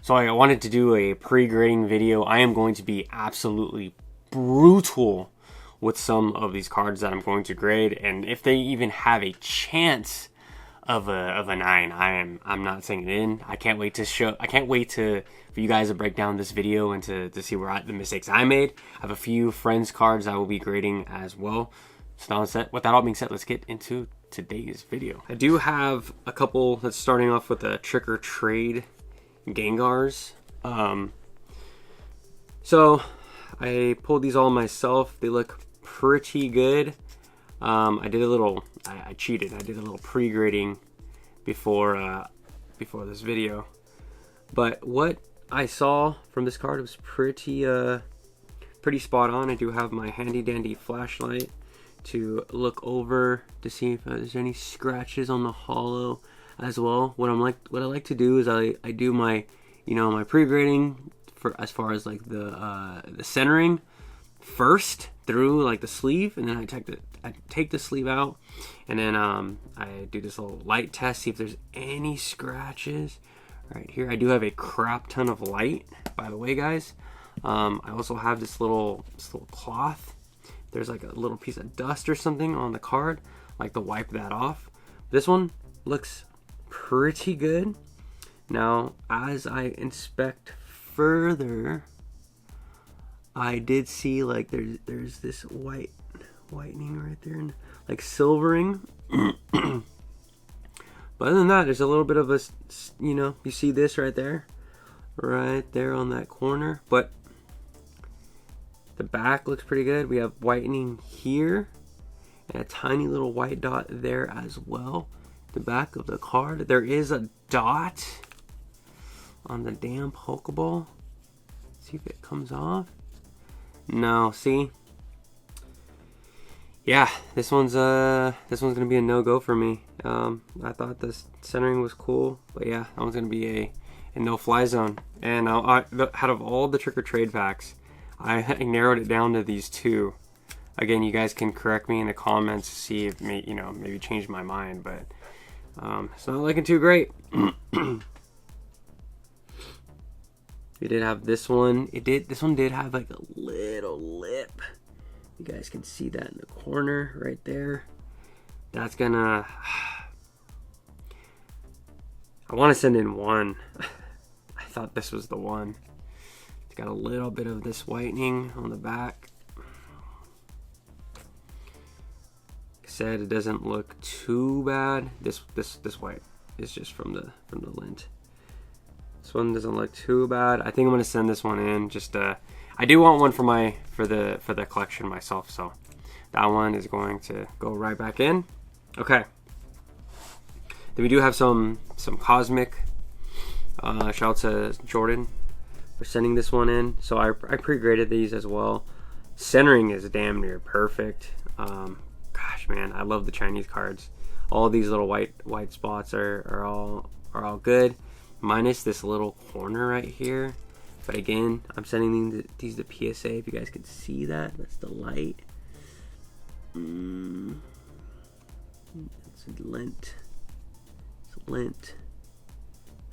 So I wanted to do a pre-grading video. I am going to be absolutely brutal with some of these cards that I'm going to grade, and if they even have a chance of a 9, I'm not saying it in. I can't wait for you guys to break down this video and to see the mistakes I made. I have a few friends cards I will be grading as well. So now with that all being said, let's get into today's video. I do have a couple that's starting off with a trick or trade Gengars. So I pulled these all myself. They look pretty good. I cheated. I did a little pre-grading before this video. But what I saw from this card was pretty spot on. I do have my handy dandy flashlight to look over to see if there's any scratches on the hollow as well. What I like to do is I do my my pre-grading for as far as like the centering first through like the sleeve, and then I take the sleeve out, and then I do this little light test, see if there's any scratches. Right here I do have a crap ton of light, by the way, guys. I also have this little cloth. There's like a little piece of dust or something on the card, like to wipe that off. This one looks pretty good. Now as I inspect further, I did see like there's this whitening right there and like silvering. But other than that, there's a little bit of a, you see this right there on that corner. But the back looks pretty good. We have whitening here and a tiny little white dot there as well. The back of the card, there is a dot on the damn Pokeball. See if it comes off. No, see? Yeah, this one's gonna be a no-go for me. I thought the centering was cool, but yeah, that one's gonna be a no-fly zone. And out of all the trick or trade packs, I narrowed it down to these two. Again, you guys can correct me in the comments to see if maybe change my mind, but it's not looking too great. We did have this one. This one did have like a little lip. You guys can see that in the corner right there. That's gonna... I want to send in 1. I thought this was the one. It's got a little bit of this whitening on the back. Like I said, it doesn't look too bad. This white is just from the lint. This one doesn't look too bad. I think I'm gonna send this one in. I do want one for the collection myself, so that one is going to go right back in. Okay. Then we do have some cosmic. Shout out to Jordan for sending this one in. So I pre-graded these as well. Centering is damn near perfect. Gosh, man, I love the Chinese cards. All these little white spots are all good, minus this little corner right here. But again, I'm sending these to PSA. If you guys can see that, that's the light. It's lint. It's lint.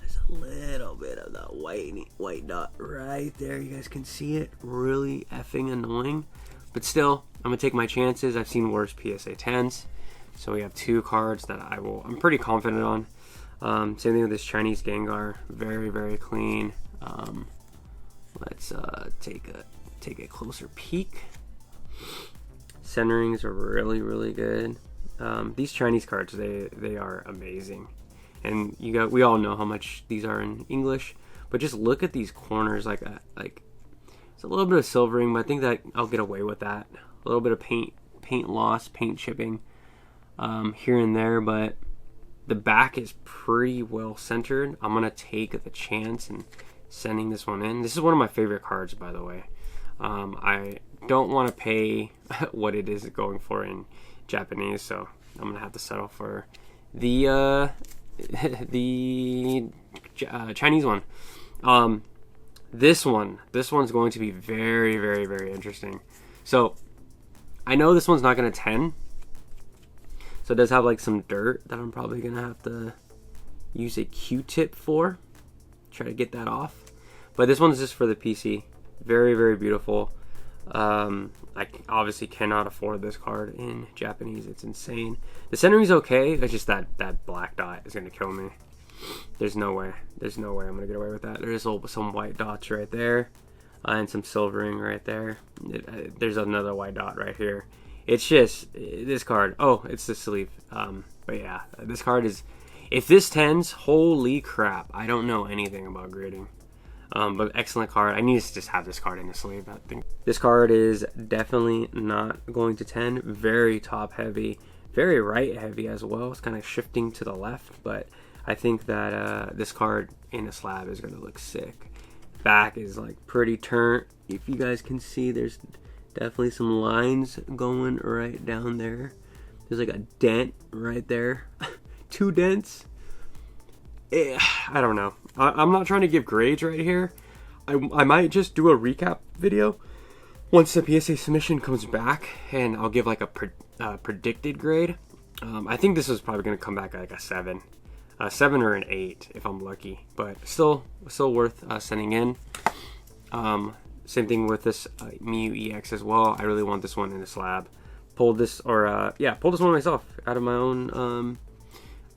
There's a little bit of that white dot right there. You guys can see it. Really effing annoying. But still, I'm gonna take my chances. I've seen worse PSA 10s. So we have 2 cards that I'm pretty confident on. Same thing with this Chinese Gengar. Very, very clean. Let's take a closer peek. Centerings are really, really good. These Chinese cards, they are amazing, and we all know how much these are in English. But just look at these corners, like it's a little bit of silvering, but I think that I'll get away with that. A little bit of paint loss, paint chipping here and there, but the back is pretty well centered. I'm gonna take the chance and sending this one in. This is one of my favorite cards, by the way. I don't want to pay what it is going for in Japanese, so I'm gonna have to settle for the Chinese one. This one's going to be very, very, very interesting. So I know this one's not gonna 10, so it does have like some dirt that I'm probably gonna have to use a Q-tip for, try to get that off. But this one's just for the PC. Very, very beautiful. I obviously cannot afford this card in Japanese. It's insane. The centering's okay. It's just that black dot is going to kill me. There's no way. There's no way I'm going to get away with that. There's some white dots right there. And some silvering right there. There's another white dot right here. It's just, this card. Oh, it's the sleeve. But yeah, this card is, if this 10s, holy crap. I don't know anything about grading. But excellent card. I need to just have this card in the sleeve. I think this card is definitely not going to 10. Very top heavy, very right heavy as well. It's kind of shifting to the left, but I think that this card in a slab is going to look sick. Back is like pretty turnt. If you guys can see, there's definitely some lines going right down there. There's like a dent right there. 2 dents. I don't know. I'm not trying to give grades right here. I might just do a recap video once the PSA submission comes back, and I'll give like a predicted grade. I think this is probably going to come back at like a 7. 7 or an 8 if I'm lucky, but still worth sending in. Same thing with this Mew EX as well. I really want this one in a slab. Pulled this, or pulled this one myself out of my own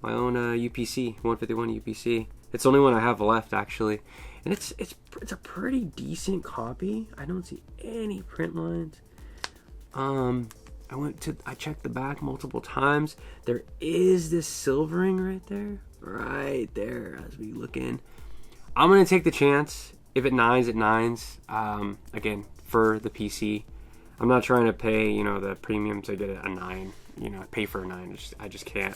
UPC 151 UPC. It's the only one I have left actually, and it's a pretty decent copy. I don't see any print lines. I checked the back multiple times. There is this silvering right there as we look in. I'm gonna take the chance. If it nines, it nines. Again, for the PC, I'm not trying to pay the premium to get a 9. Pay for a 9. I just can't.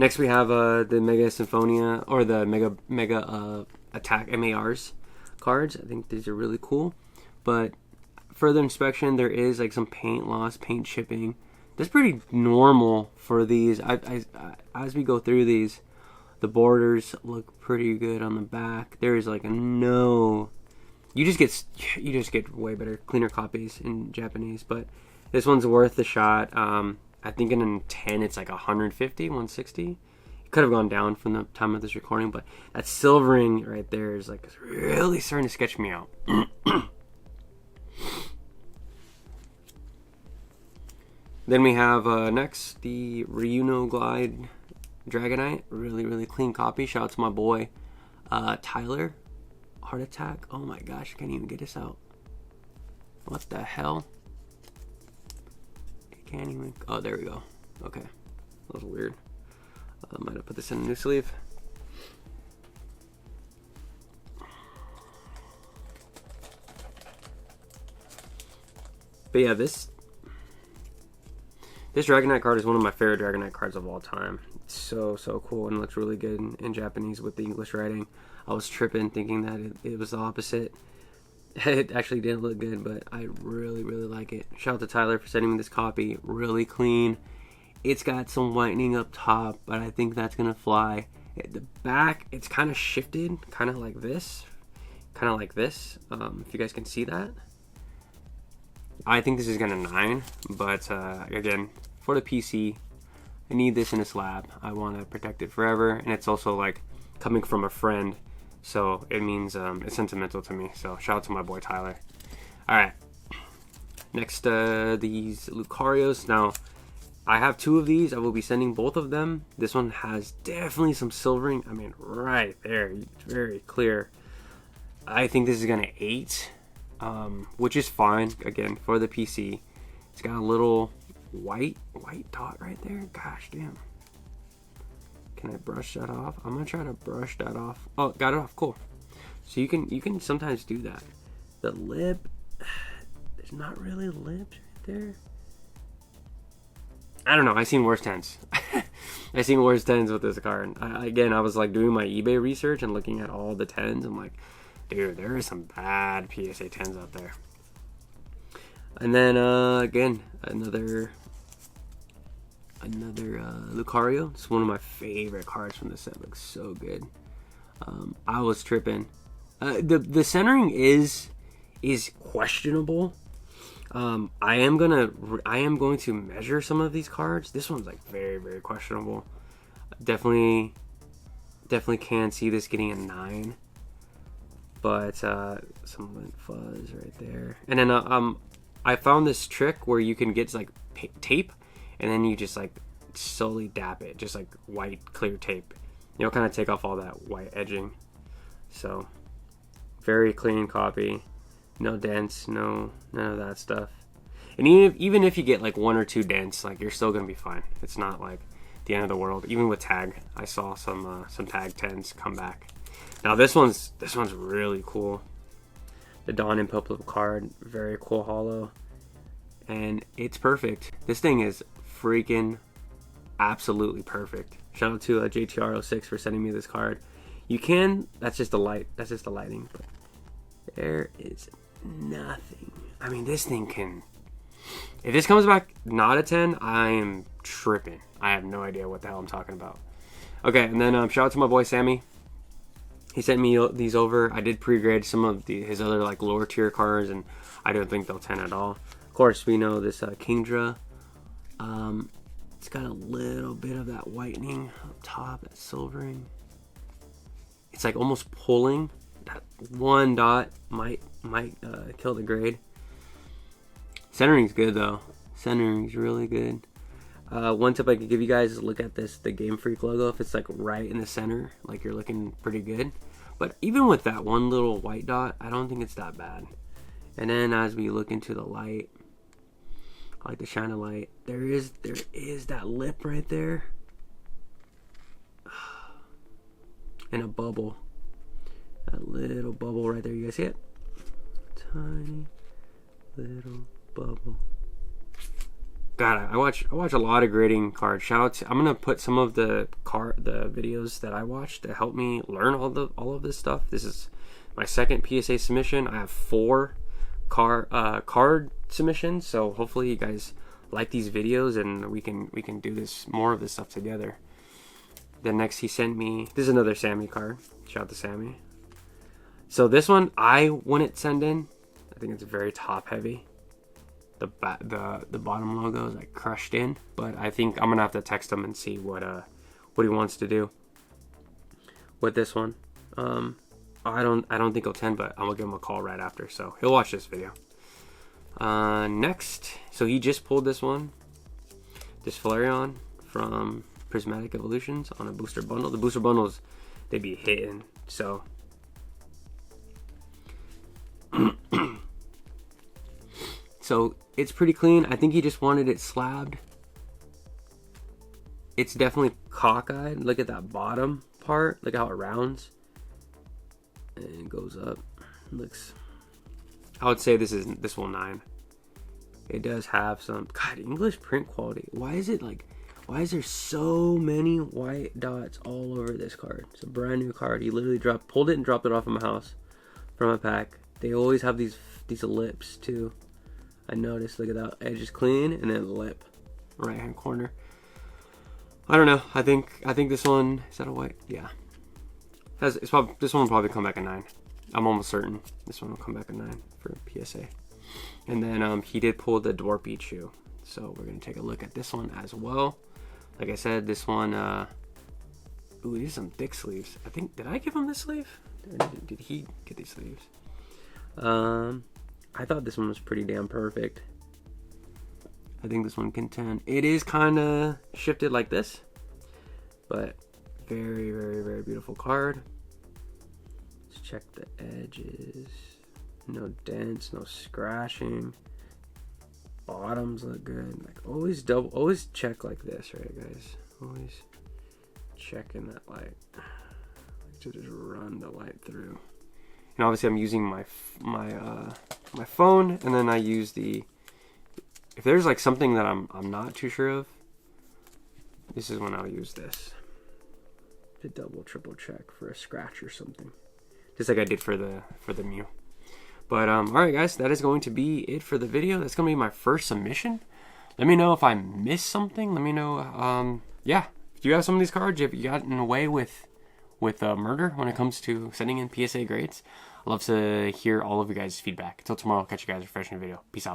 Next we have the Mega Symphonia, or the Mega Attack MARs cards. I think these are really cool. But further inspection, there is like some paint loss, paint chipping. That's pretty normal for these. As we go through these, the borders look pretty good on the back. There is like no. You just get way better, cleaner copies in Japanese. But this one's worth the shot. I think in a 10 it's like 150, 160. It could have gone down from the time of this recording, but that silvering right there is like really starting to sketch me out. Then we have next the Ryuno Glide Dragonite. Really, really clean copy. Shout out to my boy Tyler. Heart attack. Oh my gosh, I can't even get this out. What the hell? Can't even. Oh, there we go. Okay, that was weird. I might have put this in a new sleeve. But yeah, this Dragonite card is one of my favorite Dragonite cards of all time. It's so cool and looks really good in Japanese with the English writing. I was tripping thinking that it was the opposite. It actually didn't look good, but I really, really like it. Shout out to Tyler for sending me this copy. Really clean. It's got some whitening up top, but I think that's going to fly. At the back, it's kind of shifted, kind of like this. If you guys can see that. I think this is going to 9, but again, for the PC, I need this in a slab. I want to protect it forever, and it's also like coming from a friend. So it means it's sentimental to me. So shout out to my boy Tyler. Alright. Next, these Lucarios. Now, I have 2 of these. I will be sending both of them. This one has definitely some silvering. I mean, right there. It's very clear. I think this is going to 8. Which is fine. Again, for the PC. It's got a little white dot right there. Gosh, damn. Can I brush that off? I'm gonna try to brush that off. Oh, got it off. Cool. So you can sometimes do that. The lip, there's not really lips right there. I don't know. I've seen worse 10s. I've seen worse 10s with this card. I was like doing my eBay research and looking at all the 10s. I'm like, dude, there is some bad PSA 10s out there. And then again, another Lucario. It's one of my favorite cards from this set. Looks so good. I was tripping. The centering is questionable. I am going to measure some of these cards. This one's like very, very questionable. Definitely Definitely can see this getting a 9. But some lint fuzz right there. And then I found this trick where you can get like tape, and then you just like slowly dab it, just like white clear tape. You'll kind of take off all that white edging. So very clean copy, no dents, none of that stuff. And even if you get like 1 or 2 dents, like you're still gonna be fine. It's not like the end of the world. Even with tag, I saw some tag 10s come back. Now this one's really cool. The Dawn and Purple card, very cool holo, and it's perfect. This thing is freaking absolutely perfect. Shout out to JTR06 for sending me this card. You can, that's just the light, that's just the lighting, but there is nothing. I mean, this thing can, if this comes back not a 10, I am tripping. I have no idea what the hell I'm talking about. Okay, and then shout out to my boy Sammy. He sent me these over. I did pre-grade some of his other like lower tier cards, and I don't think they'll 10 at all. Of course, we know this Kingdra. It's got a little bit of that whitening up top, that silvering. It's like almost pulling. That one dot might kill the grade. Centering's good though. Centering's really good. One tip I could give you guys is look at the Game Freak logo. If it's like right in the center, like you're looking pretty good. But even with that one little white dot, I don't think it's that bad. And then as we look into the light, I like to shine a light. There is that lip right there. And a bubble. That little bubble right there. You guys see it? Tiny little bubble. God, I watch a lot of grading cards. Shout out to, I'm gonna put some of the videos that I watched to help me learn all of this stuff. This is my second PSA submission. I have 4 card submissions, so hopefully you guys like these videos and we can do more of this stuff together. Then next he sent me, this is another Sammy card. Shout out to Sammy. So this one I wouldn't send in. I think it's very top heavy. The bottom logo is like crushed in, but I think I'm gonna have to text him and see what he wants to do with this one. I don't think he'll 10, but I'm gonna give him a call right after, so he'll watch this video. Next, so he just pulled this one, this Flareon from Prismatic Evolutions on a booster bundle. The booster bundles, they be hitting, so. So it's pretty clean. I think he just wanted it slabbed. It's definitely cockeyed. Look at that bottom part. Look how it rounds and it goes up. Looks. I would say this will 9. It does have some English print quality. Why is there so many white dots all over this card? It's a brand new card. He literally pulled it and dropped it off in my house from a pack. They always have these lips too. I noticed, look at that, edge is clean, and then lip, right hand corner. I don't know. I think this one, is that a white? Yeah. This one will probably come back a 9. I'm almost certain this one will come back a 9 for PSA. And then he did pull the Dwarpichu, so we're gonna take a look at this one as well. Like I said, this one, ooh, these are some thick sleeves. I think, did I give him this sleeve? Did he get these sleeves? I thought this one was pretty damn perfect. I think this one can 10. It is kind of shifted like this, but very, very, very beautiful card. Let's check the edges. No dents, no scratching. Bottoms look good. Like always check like this, right, guys? Always checking that light. I like to just run the light through. And obviously I'm using my phone, and then I use if there's like something that I'm not too sure of, this is when I'll use this to triple check for a scratch or something, just like I did for the Mew. But all right guys, that is going to be it for the video. That's gonna be my first submission. Let me know if I missed something. Let me know. Yeah, if you have some of these cards, have you gotten away with murder when it comes to sending in PSA grades? I'd love to hear all of you guys' feedback. Until tomorrow, I'll catch you guys in a fresh new video. Peace out.